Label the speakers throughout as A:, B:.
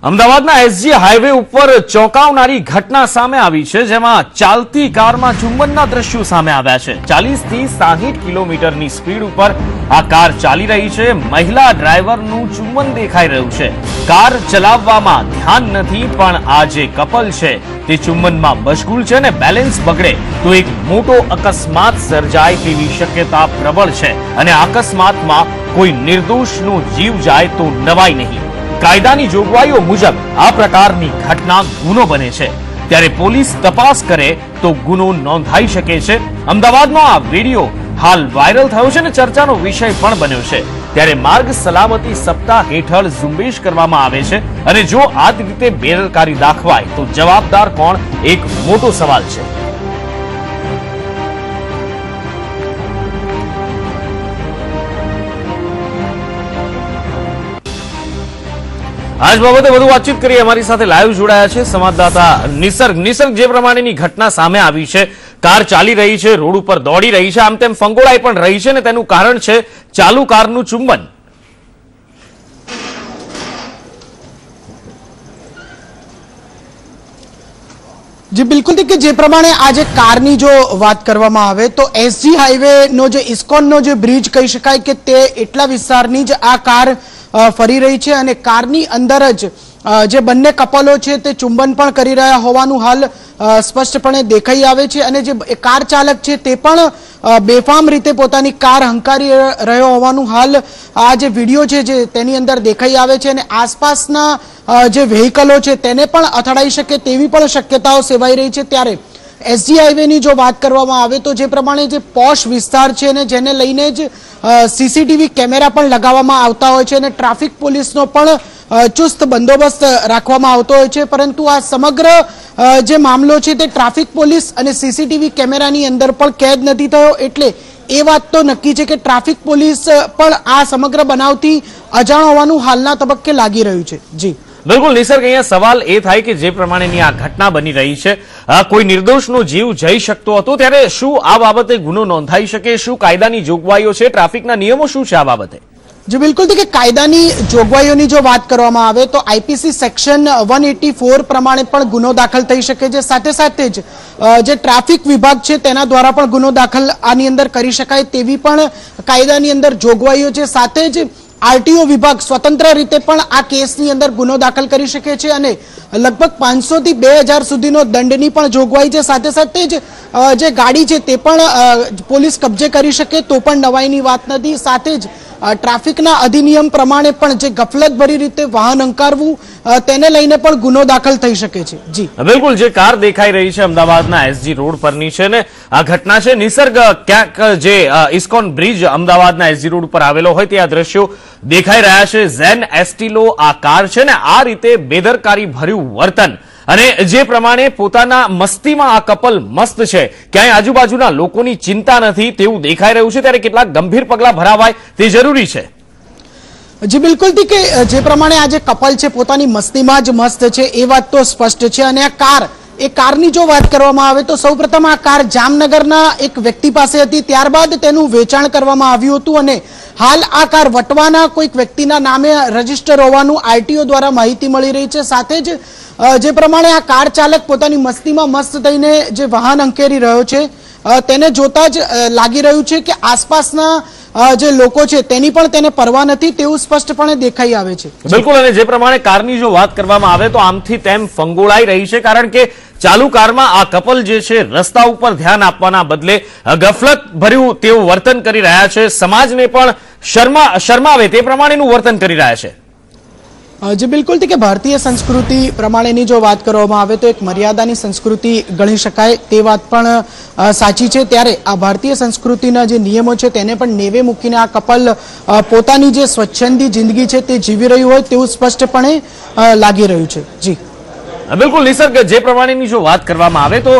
A: અમદાવાદના SG highway ઉપર ચોંકાવનારી ઘટના સામે આવી છે, જેમાં ચાલતી કારમાં ચુંબનના દ્રશ્યો સામે આવ્યા છે। 40 થી 60 કિલોમીટરની સ્પીડ ઉપર આ કાર ચાલી રહી છે। મહિલા ડ્રાઈવરનું ચુંબન દેખાઈ રહ્યું છે। કાર ચલાવવામાં ધ્યાન નથી, પણ આ જે કપલ છે તે ચુંબનમાં મશગુલ છે અને બેલેન્સ બગડે તો એક મોટો અકસ્માત સર્જાય તેવી શક્યતા પ્રબળ છે અને અકસ્માતમાં કોઈ નિર્દોષનો જીવ જાય તો નવાઈ નહીં। કાયદાની જોગવાઈઓ મુજબ આ પ્રકારની ઘટના ગુનો બને છે, ત્યારે પોલીસ તપાસ કરે તો ગુનો નોંધાઈ શકે છે। અમદાવાદનો આ વિડીયો હાલ વાયરલ થયો છે અને ચર્ચાનો વિષય પણ બન્યો છે। ત્યારે માર્ગ સલામતી સપ્તાહ હેઠળ ઝુંબેશ કરવામાં આવે છે અને જો આ રીતે બેદરકારી દાખવાય તો જવાબદાર કોણ, એક મોટો સવાલ છે। आज बाबते વધુ વાતચીત કરીએ। અમારી સાથે લાઈવ જોડાયા છે સંવાદદાતા નિસર્ગ। નિસર્ગ, જે પ્રમાણેની ઘટના સામે આવી છે, કાર ચાલી રહી છે, રોડ ઉપર દોડી રહી છે, આમ તેમ ફંગોળાઈ પણ રહી છે અને તેનું કારણ છે ચાલુ કારનું ચુંબન।
B: जी बिल्कुल देखिए, जे प्रमाणे आज कारनी जो बात करवामां आवे तो एसजी हाईवे नो जो इस्कॉन नो जो ब्रिज कही शकाय के ते एटला विस्तारनी ज आ कार फरी रही है અને કારની અંદર જ જે બંને કપલો છે તે ચુંબન પણ કરી રહ્યા હોવાનું હાલ સ્પષ્ટપણે દેખાઈ આવે છે અને જે કાર ચાલક છે તે પણ બેફામ રીતે પોતાની કાર હંકારી રહ્યો હોવાનું હાલ આ જે વિડીયો છે જે તેની અંદર દેખાઈ આવે છે અને આસપાસના જે વ્હીકલો છે તેને પણ અથડાઈ શકે તેવી પણ શક્યતાઓ સેવાઈ રહી છે। ત્યારે एसजी हाईवे ની જો વાત કરવામાં આવે તો જે પ્રમાણે જે પોશ વિસ્તાર છે અને જેને લઈને જ સીસીટીવી કેમેરા પણ લગાવવામાં આવતા હોય છે અને ટ્રાફિક પોલીસનો પણ ચુસ્ત બંદોબસ્ત રાખવામાં આવતો હોય છે, પરંતુ આ સમગ્ર જે મામલો છે તે ટ્રાફિક પોલીસ અને સીસીટીવી કેમેરાની અંદર પણ કેદ નથી થયો, એટલે એ વાત તો નક્કી છે કે ટ્રાફિક પોલીસ પણ આ સમગ્ર બનાવથી અજાણ હોવાનું હાલના તબક્કે લાગી રહ્યું છે। જી
A: बिल्कुल निसर्ग, अहींया सवाल ए थाय के जे प्रमाणेनी आ घटना बनी रही है, कोई निर्दोषनो जीव जई शकतो हतो, त्यारे शुं आ बाबते गुनो नोंधाई शके? शुं कायदानी जोगवाईओ छे, ट्राफिकना नियमो शुं छे आ बाबते?
B: जी बिल्कुल देखिए, कायदानी जोगवाईओनी जो बात करवामां आवे तो आईपीसी सेक्शन 184 प्रमाणे पण गुनो दाखल थई शके छे। साथे साथे ज जे ट्राफिक विभाग छे तेना द्वारा पण गुनो दाखल आनी अंदर करी शकाय तेवी पण कायदानी अंदर जोगवाईओ छे। साथे ज आरटीओ विभाग स्वतंत्र रीते पण आ केसनी अंदर गुनो दाखल करी शके छे અને લગભગ 500 થી 2000 સુધીનો દંડની પણ જોગવાઈ છે। સાથે સાથે જ જે ગાડી છે તે પણ પોલીસ કબજે કરી શકે તો પણ નવાઈની વાત નથી। સાથે જ ટ્રાફિકના અધિનિયમ પ્રમાણે પણ જે ગફલતભરી રીતે વાહન હંકારવું તેને લઈને પણ ગુનો દાખલ થઈ શકે છે। જી
A: बिल्कुल, जे कार देखाई रही है अमदावादना एसजी रोड परनी छे ने आ घटना छे। निसर्ग, क्यांक जे इस्कॉन ब्रिज अमदावादना एसजी रोड पर आवेलो होय ते आ दृश्यो देखाई रह्या छे। ઝેન એસ્ટિલો आ कार छे ने आ रीते बेदरकारी भर्યું वर्तन અને જે પ્રમાણે પોતાના મસ્તીમાં આ કપલ મસ્ત છે, ક્યાંય આજુબાજુના લોકોની ચિંતા નથી તેવું દેખાઈ રહ્યું છે, ત્યારે કેટલાક ગંભીર પગલા ભરાવાય તે જરૂરી છે।
B: जी बिल्कुल थी कि जे प्रमाणे आज कपल है पोतानी मस्तीमां ज मस्त है ए बात तो स्पष्ट है। અને આ કારની જો વાત કરવામાં આવે તો સૌપ્રથમ આ કાર જામનગરના એક વ્યક્તિ પાસે હતી, ત્યારબાદ તેનું વેચાણ કરવામાં આવ્યું હતું અને હાલ આ કાર વટવાના કોઈક વ્યક્તિના નામે રજીસ્ટર હોવાનું આરટીઓ દ્વારા માહિતી મળી રહી છે। સાથે જ જે પ્રમાણે આ કાર ચાલક પોતાની મસ્તીમાં મસ્ત થઈને જે વાહન અંકેરી રહ્યો છે તેને જોતા જ લાગી રહ્યું છે કે આસપાસના જે લોકો છે તેની પણ તેને પરવા નથી તેવું સ્પષ્ટપણે દેખાઈ આવે છે।
A: બિલકુલ, અને જે પ્રમાણે કારની જો વાત કરવામાં આવે તો આમથી તેમ ફંગોળાઈ રહી છે, કારણ કે ચાલુ કારમાં આ કપલ જે છે રસ્તા ઉપર ધ્યાન આપવાના બદલે ગફલત ભર્યું તેવું વર્તન કરી રહ્યા છે, સમાજને પણ શરમાવે તે પ્રમાણેનું વર્તન કરી રહ્યા છે।
B: जी बिल्कुल थी कि भारतीय संस्कृति प्रमाणेनी जो बात करवामां आवे तो एक मर्यादानी संस्कृति गणी शकाय ते बात पण साची छे। त्यारे आ भारतीय संस्कृतिना जे नियमो छे तेने पण नेवे मूकीने आ कपल पोतानी जे स्वच्छंदी जिंदगी छे ते जीवी रह्युं होय तेवुं स्पष्टपणे लागी रह्युं छे। जी
A: बिल्कुल निसर्ग, जे प्रमाणेनी जो बात करवामां आवे तो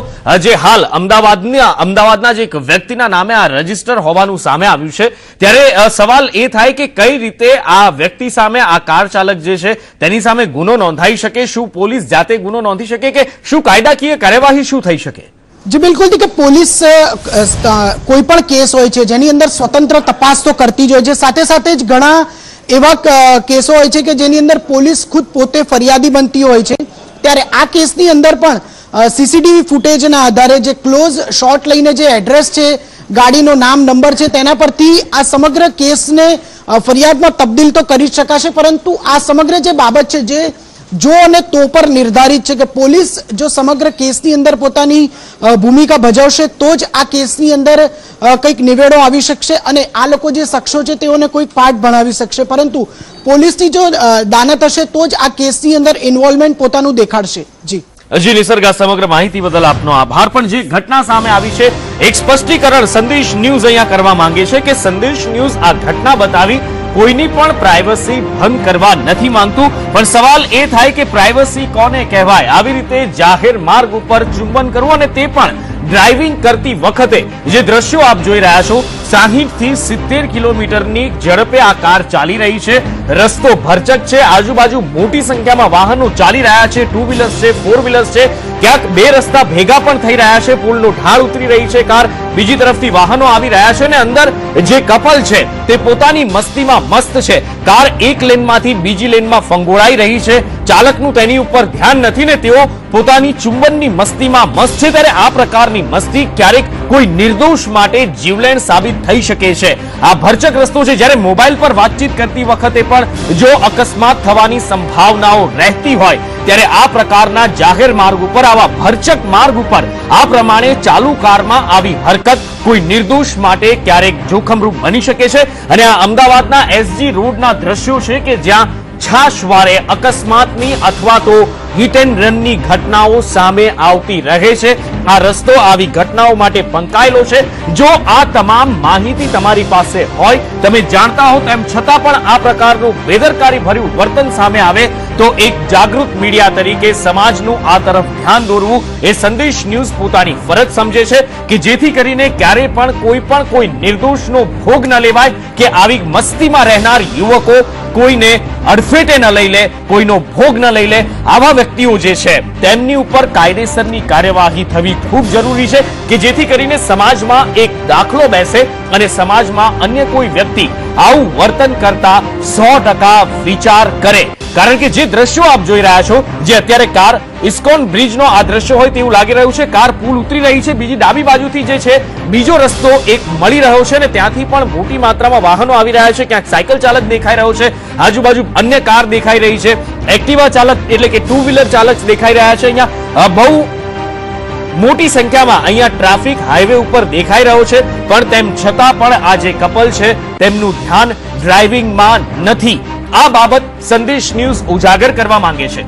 A: जे हाल अमदावादना जे एक व्यक्तिना नामे आ रजिस्टर होवानुं सामे आव्युं छे, त्यारे सवाल ए थाय के कई रीते आ व्यक्ति सामे आ कार चालक जे छे तेनी सामे गुनो नोंधाई शके? शुं पोलीस जाते गुनो नोंधी शके के शुं कायदाकीय कार्यवाही शुं थई शके?
B: जी बिल्कुल थी कि पोलीस कोई पण केस होय छे जेनी अंदर स्वतंत्र तपास तो करती ज होय छे, साथे साथे ज घणा એવા કેસો હોય છે કે જેની અંદર પોલીસ ખુદ પોતે ફરિયાદી બનતી હોય છે, ત્યારે આ કેસની અંદર પણ સીસીટીવી ફૂટેજના આધારે જે ક્લોઝ શોટ લઈને જે એડ્રેસ છે, ગાડીનો નામ નંબર છે, તેના પરથી આ સમગ્ર કેસને ફરિયાદમાં તબદીલ તો કરી શકાશે, પરંતુ આ સમગ્ર જે બાબત છે જે જો અને તો પર નિર્ધારિત છે કે પોલીસ જો સમગ્ર કેસની અંદર પોતાની ભૂમિકા ભજવશે તો જ આ કેસની અંદર કંઈક નિવેડો આવી શકશે અને આ લોકો જે શખ્સો છે તેઓને કોઈક પાઠ ભણાવી શકશે, પરંતુ પોલીસની જો દાનત હશે તો જ આ કેસની અંદર ઇન્વોલ્વમેન્ટ પોતાનું દેખાડશે. જી
A: નિસર્ગ, સમગ્ર માહિતી બદલ આપનો આભાર. પણ જે ઘટના સામે આવી છે, એક સ્પષ્ટીકરણ સંદેશ ન્યૂઝ અહીંયા કરવા માંગે છે કે સંદેશ ન્યૂઝ આ ઘટના બતાવી કોઈની પણ પ્રાઇવસી ભંગ કરવા નથી માંગતું, પણ સવાલ એ થાય કે પ્રાઇવસી કોને કહેવાય? આવી રીતે જાહેર માર્ગ ઉપર ચુંબન કરવું, અને તે પણ ડ્રાઇવિંગ કરતી વખતે. જે દ્રશ્યો આપ જોઈ રહ્યા છો, 60 થી 70 કિલોમીટરની ઝડપે આ કાર ચાલી રહી છે. રસ્તો ભરચક છે, આજુબાજુ મોટી સંખ્યામાં વાહનો ચાલી રહ્યા છે, 2 વ્હીલર્સ છે, 4 વ્હીલર્સ છે, ક્યાંક બે રસ્તા ભેગા પણ થઈ રહ્યા છે, પુલનો ઢાળ ઉતરી રહી છે કાર, બીજી તરફથી વાહનો આવી રહ્યા છે, અને અંદર જે કપલ છે તે પોતાની મસ્તીમાં મસ્ત છે. કાર એક લેનમાંથી બીજી લેનમાં ફંગોળાઈ રહી છે, ચાલકનું તેની ઉપર ધ્યાન નથી ને તેઓ પોતાની ચુંબનની મસ્તીમાં મસ્ત છે. ત્યારે આ પ્રકારની મસ્તી ક્યારેક કોઈ નિર્દોષ માટે જીવલેણ સાબિત થઈ શકે છે. આ ભરચક રસ્તો છે, જ્યારે મોબાઈલ પર વાતચીત કરતી વખતે પણ જો અકસ્માત થવાની સંભાવનાઓ રહેતી હોય, ત્યારે આ પ્રકારના જાહેર માર્ગ ઉપર, આવા ભરચક માર્ગ ઉપર આ પ્રમાણે ચાલુ કારમાં આવી હરકત કોઈ નિર્દોષ માટે ક્યારેક જોખમરૂપ બની શકે છે. અને આ અમદાવાદના એસજી રોડના દ્રશ્યો છે કે જ્યાં છાશવારે અકસ્માતની અથવા તો હિટ એન્ડ રનની ઘટનાઓ સામે આવતી રહે છે. આ રસ્તો આવી ઘટનાઓ માટે પંકાયેલો છે. જો આ તમામ માહિતી તમારી પાસે હોય, તમે જાણતા હો, તેમ છતાં પણ આ પ્રકારનું બેદરકારી ભર્યું વર્તન સામે આવે તો એક જાગૃત મીડિયા તરીકે સમાજનું આ તરફ ધ્યાન દોરવું એ સંદેશ ન્યૂઝ પોતાની ફરજ સમજે છે કે જેથી કરીને ક્યારે પણ કોઈ નિર્દોષનો ભોગ ન લેવાય, કે આવી મસ્તીમાં રહેનાર યુવકો કોઈને અડફેટે ન લઈ લે, કોઈનો ભોગ ન લઈ લે. આવા વ્યક્તિઓ જે છે તેમની ઉપર કાયદેસરની કાર્યવાહી થવી ખૂબ જરૂરી છે કે જેથી કરીને સમાજમાં એક દાખલો બેસે અને સમાજમાં અન્ય કોઈ વ્યક્તિ આવું વર્તન કરતા 100% વિચાર કરે. કારણ કે જે દ્રશ્યો આપ જોઈ રહ્યા છો, જે અત્યારે કાર ઇસ્કોન બ્રિજનો આ દ્રશ્ય હોય તેવું લાગી રહ્યું છે. કાર પુલ ઉતરી રહી છે, બીજી ડાબી બાજુથી જે છે બીજો રસ્તો એક મળી રહ્યો છે, અને ત્યાંથી પણ મોટી માત્રામાં વાહનો આવી રહ્યા છે. ક્યાંક સાયકલ ચાલક દેખાઈ રહ્યો છે, આજુબાજુ અન્ય કાર દેખાઈ રહી છે, એક્ટિવા ચાલક એટલે કે 2 વ્હીલર ચાલક દેખાઈ રહ્યા છે. અહીંયા બહુ મોટી સંખ્યામાં અહીંયા ટ્રાફિક હાઈવે ઉપર દેખાઈ રહ્યો છે, પણ તેમ છતાં પણ આ જે કપલ છે તેમનું ધ્યાન ડ્રાઇવિંગમાં નથી. આ બાબત સંદેશ ન્યૂઝ ઉજાગર કરવા માંગે છે.